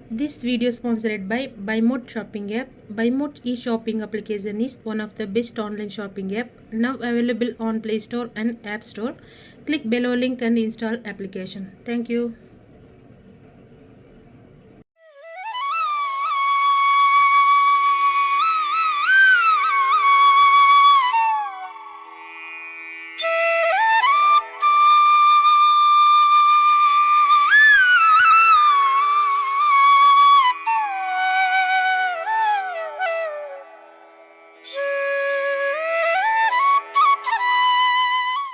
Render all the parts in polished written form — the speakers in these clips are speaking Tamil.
This video is sponsored by BuyMode shopping app. BuyMode e-shopping application is one of the best online shopping app now available on Play Store and App Store. Click below link and install application. Thank you.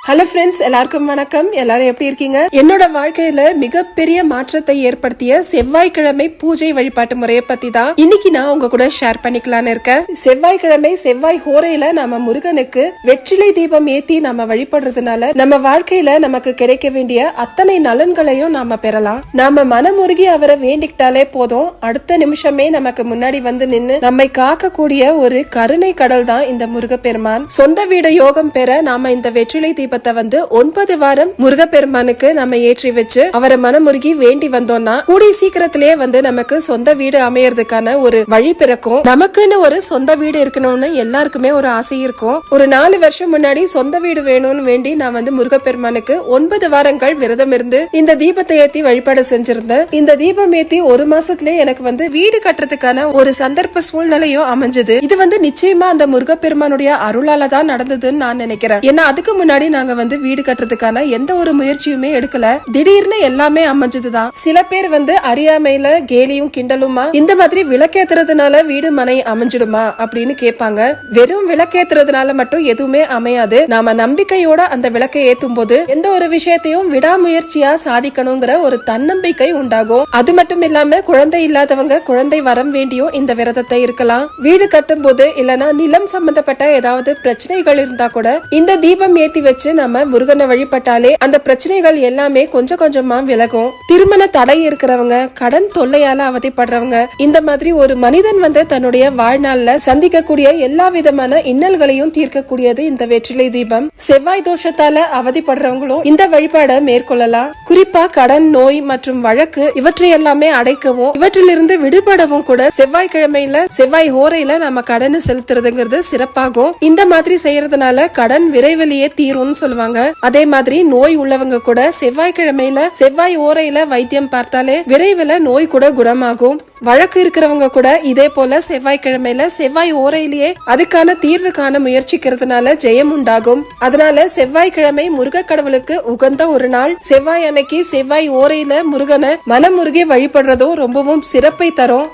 Hello friends, எல்லாருக்கும் வணக்கம். எல்லாரும் எப்படி இருக்கீங்க? என்னோட வாழ்க்கையில மிகப்பெரிய மாற்றத்தை ஏற்படுத்திய செவ்வாய்க்கிழமை பூஜை வழிபாட்டு முறையை பத்தி தான் இன்னைக்கு நான் உங்க கூட ஷேர் பண்ணிக்கலான்னு இருக்கேன். செவ்வாய்க்கிழமை செவ்வாய் ஹோரையில நம்ம முருகனுக்கு வெற்றிலை தீபம் ஏத்தி நம்ம வழிபடுறதுனால நம்ம வாழ்க்கையில நமக்கு கிடைக்க வேண்டிய அத்தனை நலன்களையும் நாம பெறலாம். நாம மனமுருகி அவரை வேண்டிக்கிட்டாலே போதும், அடுத்த நிமிஷமே நமக்கு முன்னாடி வந்து நின்னு நம்மை காக்கக்கூடிய ஒரு கருணை கடல் தான் இந்த முருகப்பெருமான். சொந்த வீடு யோகம் பெற நாம இந்த வெற்றிலை தீபத்தை வந்து 9 வாரம் முருகப்பெருமானுக்கு நம்ம ஏற்றி வச்சு அவரை மனமுருகி வேண்டி வந்தோம்னா கூடிய சீக்கிரத்திலேயே வந்து நமக்கு சொந்த வீடு அமையறதுக்கான ஒரு வழி பிறக்கும். நமக்குன்னு ஒரு சொந்த வீடு இருக்கணும்னு எல்லாருக்குமே ஒரு ஆசை இருக்கும். ஒரு 4 வருஷம் முன்னாடி சொந்த வீடு வேணும்னு வேண்டி நான் வந்து முருகப்பெருமானுக்கு 9 வாரங்கள் விரதம் இருந்து இந்த தீபத்தை ஏத்தி வழிபாடு செஞ்சிருந்தேன். இந்த தீபம் ஏத்தி 1 மாசத்திலே எனக்கு வந்து வீடு கட்டுறதுக்கான ஒரு சந்தர்ப்ப சூழ்நிலையும் அமைஞ்சது. இது வந்து நிச்சயமா அந்த முருகப்பெருமானுடைய அருளால தான் நடந்ததுன்னு நான் நினைக்கிறேன். ஏன்னா அதுக்கு முன்னாடி நாங்க வந்து வீடு கட்டுறதுக்கான எந்த ஒரு முயற்சியுமே எடுக்கல. திடீர்னு எல்லாமே அமைஞ்சதுதான். சில பேர் வந்து அறியாமையில கேலியும் கிண்டலுமா இந்த மாதிரி விளக்கேத்துறதுனால வீடு மனை அமைஞ்சிடுமா அப்படின்னு கேட்பாங்க. வெறும் விளக்கேத்துறதுனால மட்டும் எதுவுமே அமையாது. நாம நம்பிக்கையோட அந்த விளக்கை ஏத்தும் போது எந்த ஒரு விஷயத்தையும் விடாமுயற்சியா சாதிக்கணுங்கிற ஒரு தன்னம்பிக்கை உண்டாகும். அது மட்டும் இல்லாம குழந்தை இல்லாதவங்க குழந்தை வரம் வேண்டியும் இந்த விரதத்தை இருக்கலாம். வீடு கட்டும் போது இல்லனா நிலம் சம்பந்தப்பட்ட ஏதாவது பிரச்சனைகள் இருந்தா கூட இந்த தீபம் ஏத்தி வச்சு நம்ம முருகனை வழிபட்டாலே அந்த பிரச்சனைகள் எல்லாமே கொஞ்சம் கொஞ்சமா விலகும். திருமண தடை இருக்கிறவங்க, கடன் தொல்லையால அவதிப்படுறவங்க, இந்த மாதிரி ஒரு மனிதன் வந்து தன்னுடைய வாழ்நாள்ல சந்திக்கக்கூடிய எல்லா விதமான இன்னல்களையும் தீர்க்கக்கூடியது இந்த வெற்றிலை தீபம். செவ்வாய் தோஷத்தால அவதிப்படுறவங்களும் இந்த வழிபாடை மேற்கொள்ளலாம். குறிப்பா கடன், நோய் மற்றும் வழக்கு இவற்றை எல்லாமே அடைக்கவும் இவற்றிலிருந்து விடுபடவும் கூட செவ்வாய்க்கிழமையில செவ்வாய் ஹோரையில நம்ம கடனை செலுத்துறதுங்கிறது சிறப்பாகும். இந்த மாதிரி செய்யறதுனால கடன் விரைவிலேயே தீரும்னு சொல்லுவாங்க. அதே மாதிரி நோய் உள்ளவங்க கூட செவ்வாய்க்கிழமையில செவ்வாய் ஓரையில வைத்தியம் பார்த்தாலே விரைவில் நோய் கூட குணமாகும். வழக்கு இருக்கிறவங்க கூட இதே போல செவ்வாய்க்கிழமையில செவ்வாய் ஓரையிலேயே அதுக்கான தீர்வு காண முயற்சிக்கிறதுனால ஜெயம் உண்டாகும். அதனால செவ்வாய்க்கிழமை முருக கடவுளுக்கு உகந்த ஒரு நாள். செவ்வாய் அன்னைக்கு செவ்வாய் ஓரையில முருகனை மனமுருகி வழிபடுறதும் ரொம்பவும் சிறப்பை தரும்.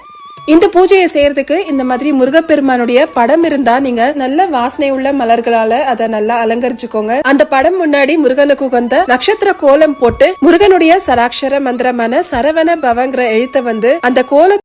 இந்த பூஜையை செய்யறதுக்கு இந்த மாதிரி முருகப்பெருமானுடைய படம் இருந்தா நீங்க நல்ல வாசனை உள்ள மலர்களால அதை நல்லா அலங்கரிச்சுக்கோங்க. அந்த படம் முன்னாடி முருகனுக்கு உகந்த நட்சத்திர கோலம் போட்டு முருகனுடைய சராட்சர மந்திரமான சரவண பவங்கிற எழுத்த வந்து அந்த கோல